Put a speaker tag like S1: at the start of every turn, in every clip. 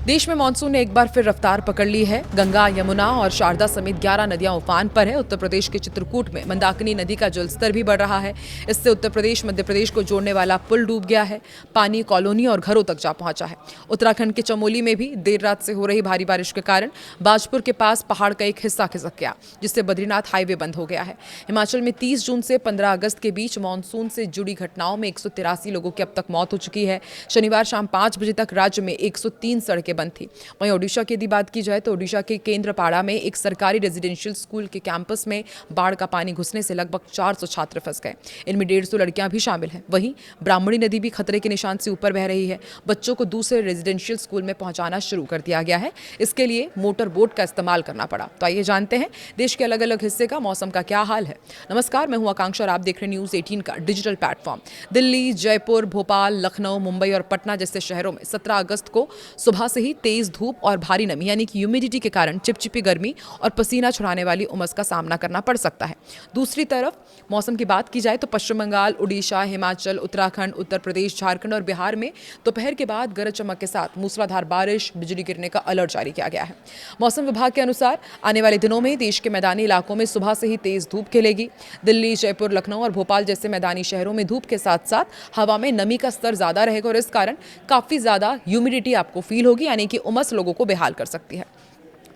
S1: देश में मानसून ने एक बार फिर रफ्तार पकड़ ली है। गंगा, यमुना और शारदा समेत 11 नदियां उफान पर है। उत्तर प्रदेश के चित्रकूट में मंदाकिनी नदी का जलस्तर भी बढ़ रहा है। इससे उत्तर प्रदेश मध्य प्रदेश को जोड़ने वाला पुल डूब गया है। पानी कॉलोनी और घरों तक जा पहुंचा है। उत्तराखंड के चमोली में भी देर रात से हो रही भारी बारिश के कारण बाजपुर के पास पहाड़ का एक हिस्सा खिसक गया, जिससे बद्रीनाथ हाईवे बंद हो गया है। हिमाचल में 30 जून से 15 अगस्त के बीच मानसून से जुड़ी घटनाओं में 183 लोगों की अब तक मौत हो चुकी है। शनिवार शाम 5 बजे तक राज्य में 103 सड़कें बंद थी। वहीं ओडिशा की यदि बात की जाए तो ओडिशा के केंद्रपाड़ा में एक सरकारी रेजिडेंशियल स्कूल के कैंपस में बाढ़ का पानी घुसने से लगभग 400 छात्र फंस गए। इनमें 150 लड़कियां भी शामिल हैं। वहीं ब्राह्मणी नदी भी खतरे के निशान से ऊपर बह रही है। बच्चों को दूसरे रेजिडेंशियल स्कूल में पहुंचाना शुरू कर दिया गया है। इसके लिए मोटर बोट का इस्तेमाल करना पड़ा। तो आइए जानते हैं देश के अलग अलग हिस्से का मौसम का क्या हाल है। नमस्कार, मैं हूं आकांक्षा और आप देख रहे हैं न्यूज 18 का डिजिटल प्लेटफॉर्म। दिल्ली, जयपुर, भोपाल, लखनऊ, मुंबई और पटना जैसे शहरों में 17 अगस्त को सुबह से ही तेज धूप और भारी नमी यानी कि ह्यूमिडिटी के कारण चिपचिपी गर्मी और पसीना छुड़ाने वाली उमस का सामना करना पड़ सकता है। दूसरी तरफ मौसम की बात की जाए तो पश्चिम बंगाल, उड़ीसा, हिमाचल, उत्तराखंड, उत्तर प्रदेश, झारखंड और बिहार में दोपहर के बाद गरज चमक के साथ मूसलाधार बारिश, बिजली गिरने का अलर्ट जारी किया गया है। मौसम विभाग के अनुसार आने वाले दिनों में देश के मैदानी इलाकों में सुबह से ही तेज धूप खिलेगी। दिल्ली, जयपुर, लखनऊ और भोपाल जैसे मैदानी शहरों में धूप के साथ साथ हवा में नमी का स्तर ज्यादा रहेगा और इस कारण काफी ज्यादा ह्यूमिडिटी आपको फील होगी, यानी कि उमस लोगों को बेहाल कर सकती है।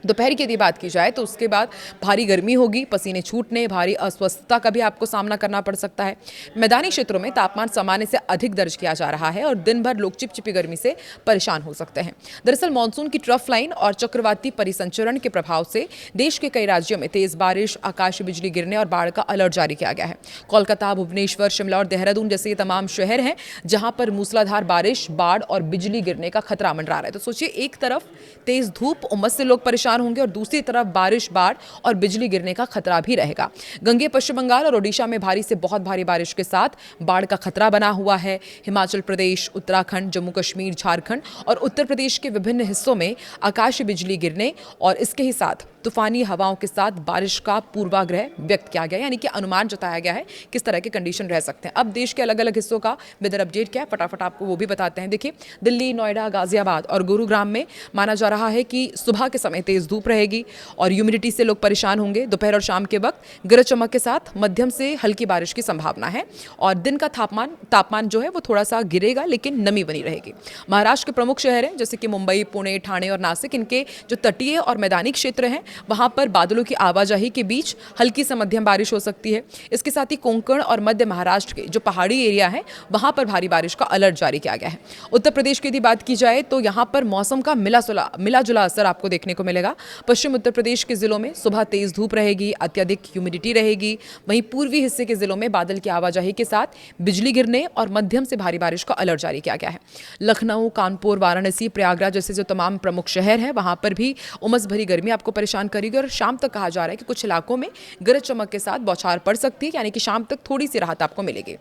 S1: दोपहर की यदि बात की जाए तो उसके बाद भारी गर्मी होगी, पसीने छूटने, भारी अस्वस्थता का भी आपको सामना करना पड़ सकता है। मैदानी क्षेत्रों में तापमान सामान्य से अधिक दर्ज किया जा रहा है और दिन भर लोग चिपचिपी गर्मी से परेशान हो सकते हैं। दरअसल मानसून की ट्रफ लाइन और चक्रवाती परिसंचरण के प्रभाव से देश के कई राज्यों में तेज बारिश, आकाशीय बिजली गिरने और बाढ़ का अलर्ट जारी किया गया है। कोलकाता, भुवनेश्वर, शिमला और देहरादून जैसे ये तमाम शहर हैं जहां पर मूसलाधार बारिश, बाढ़ और बिजली गिरने का खतरा मंडरा रहा है। तो सोचिए, एक तरफ तेज धूप, उमस से लोग परेशान होंगे और दूसरी तरफ बारिश, बाढ़ और बिजली गिरने का खतरा भी रहेगा। गंगे, पश्चिम बंगाल और ओडिशा में भारी से बहुत भारी बारिश के साथ बाढ़ का खतरा बना हुआ है। हिमाचल प्रदेश, उत्तराखंड, जम्मू कश्मीर, झारखंड और उत्तर प्रदेश के विभिन्न हिस्सों में आकाशीय बिजली गिरने और इसके ही साथ तूफानी हवाओं के साथ बारिश का पूर्वाग्रह व्यक्त किया गया, यानी कि अनुमान जताया गया है किस तरह के कंडीशन रह सकते हैं। अब देश के अलग अलग हिस्सों का वेदर अपडेट क्या है, फटाफट आपको वो भी बताते हैं। देखिए, दिल्ली, नोएडा, गाजियाबाद और गुरुग्राम में माना जा रहा है कि सुबह के समय तेज धूप रहेगी और ह्यूमिडिटी से लोग परेशान होंगे। दोपहर और शाम के वक्त गरज चमक के साथ मध्यम से हल्की बारिश की संभावना है और दिन का तापमान जो है वो थोड़ा सा गिरेगा, लेकिन नमी बनी रहेगी। महाराष्ट्र के प्रमुख शहर हैं जैसे कि मुंबई, पुणे, ठाणे और नासिक, इनके जो तटीय और मैदानी क्षेत्र हैं वहां पर बादलों की आवाजाही के बीच हल्की से मध्यम बारिश हो सकती है। इसके साथ ही कोंकण और मध्य महाराष्ट्र के जो पहाड़ी एरिया है वहां पर भारी बारिश का अलर्ट जारी किया गया है। उत्तर प्रदेश की यदि बात की जाए तो यहां पर मौसम का मिला जुला असर आपको देखने को मिलेगा। पश्चिम उत्तर प्रदेश के जिलों में सुबह तेज धूप रहेगी, अत्यधिक ह्यूमिडिटी रहेगी। वहीं पूर्वी हिस्से के जिलों में बादल की आवाजाही के साथ बिजली गिरने और मध्यम से भारी बारिश का अलर्ट जारी किया गया है। लखनऊ, कानपुर, वाराणसी, प्रयागराज जैसे जो तमाम प्रमुख शहर हैं वहां पर भी उमस भरी गर्मी आपको परेशान करेगी और शाम तक कहा जा रहा है कि कुछ इलाकों में गरज चमक के साथ बौछार पड़ सकती है, यानी कि शाम तक थोड़ी सी राहत आपको मिलेगी।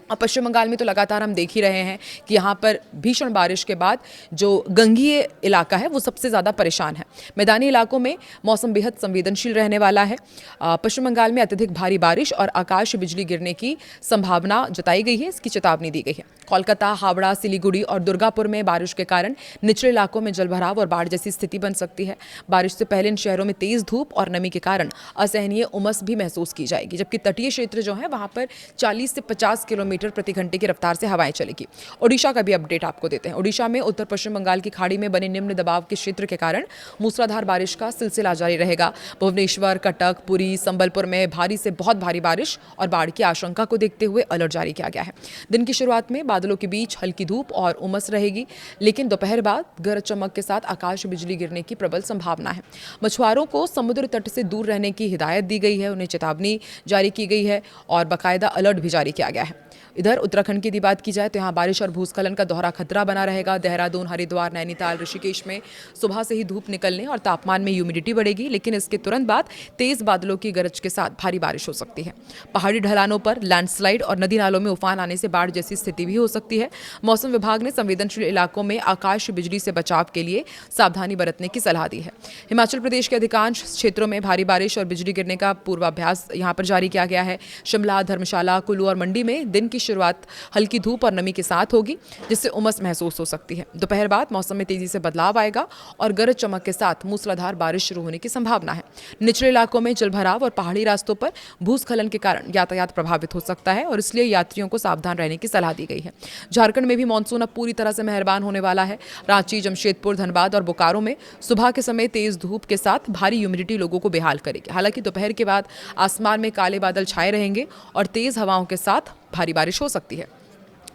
S1: और पश्चिम बंगाल में तो लगातार हम देख ही रहे हैं कि यहाँ पर भीषण बारिश के बाद जो गंगीय इलाका है वो सबसे ज़्यादा परेशान है। मैदानी इलाकों में मौसम बेहद संवेदनशील रहने वाला है। पश्चिम बंगाल में अत्यधिक भारी बारिश और आकाशीय बिजली गिरने की संभावना जताई गई है, इसकी चेतावनी दी गई है। कोलकाता, हावड़ा, सिलीगुड़ी और दुर्गापुर में बारिश के कारण निचले इलाकों में जलभराव और बाढ़ जैसी स्थिति बन सकती है। बारिश से पहले इन शहरों में तेज धूप और नमी के कारण असहनीय उमस भी महसूस की जाएगी, जबकि तटीय क्षेत्र जो है वहाँ पर 40 से 50 किलोमीटर प्रति घंटे की रफ्तार से हवाएं चलेगी। ओडिशा का भी अपडेट आपको देते हैं। ओडिशा में उत्तर पश्चिम बंगाल की खाड़ी में बने निम्न दबाव के क्षेत्र के कारण मूसलाधार बारिश का सिलसिला जारी रहेगा। भुवनेश्वर, कटक, पुरी, संबलपुर में भारी से बहुत भारी बारिश और बाढ़ की आशंका को देखते हुए अलर्ट जारी किया गया है। दिन की शुरुआत में बादलों के बीच हल्की धूप और उमस रहेगी, लेकिन दोपहर बाद गरज चमक के साथ आकाश बिजली गिरने की प्रबल संभावना है। मछुआरों को समुद्र तट से दूर रहने की हिदायत दी गई है, उन्हें चेतावनी जारी की गई है और बाकायदा अलर्ट भी जारी किया गया है। इधर उत्तराखंड की यदि बात की जाए तो यहाँ बारिश और भूस्खलन का दोहरा खतरा बना रहेगा। देहरादून, हरिद्वार, नैनीताल, ऋषिकेश में सुबह से ही धूप निकलने और तापमान में ह्यूमिडिटी बढ़ेगी, लेकिन इसके तुरंत बाद तेज बादलों की गरज के साथ भारी बारिश हो सकती है। पहाड़ी ढलानों पर लैंडस्लाइड और नदी नालों में उफान आने से बाढ़ जैसी स्थिति भी हो सकती है। मौसम विभाग ने संवेदनशील इलाकों में आकाश बिजली से बचाव के लिए सावधानी बरतने की सलाह दी है। हिमाचल प्रदेश के अधिकांश क्षेत्रों में भारी बारिश और बिजली गिरने का पूर्वाभ्यास यहाँ पर जारी किया गया है। शिमला, धर्मशाला, कुल्लू और मंडी में दिन की की शुरुआत हल्की धूप और नमी के साथ होगी, जिससे उमस महसूस हो सकती है। दोपहर बाद मौसम में तेजी से बदलाव आएगा और गरज चमक के साथ मूसलाधार बारिश शुरू होने की संभावना है। निचले इलाकों में जलभराव और पहाड़ी रास्तों पर भूस्खलन के कारण यातायात प्रभावित हो सकता है और इसलिए यात्रियों को सावधान रहने की सलाह दी गई है। झारखंड में भी मानसून अब पूरी तरह से मेहरबान होने वाला है। रांची, जमशेदपुर, धनबाद और बोकारो में सुबह के समय तेज धूप के साथ भारी ह्यूमिडिटी लोगों को बेहाल करेगी। हालांकि दोपहर के बाद आसमान में काले बादल छाए रहेंगे और तेज हवाओं के साथ भारी बारिश हो सकती है।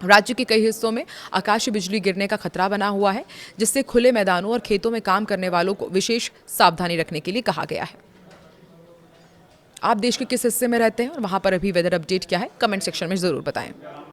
S1: राज्य के कई हिस्सों में आकाशीय बिजली गिरने का खतरा बना हुआ है, जिससे खुले मैदानों और खेतों में काम करने वालों को विशेष सावधानी रखने के लिए कहा गया है। आप देश के किस हिस्से में रहते हैं और वहां पर अभी वेदर अपडेट क्या है, कमेंट सेक्शन में जरूर बताएं।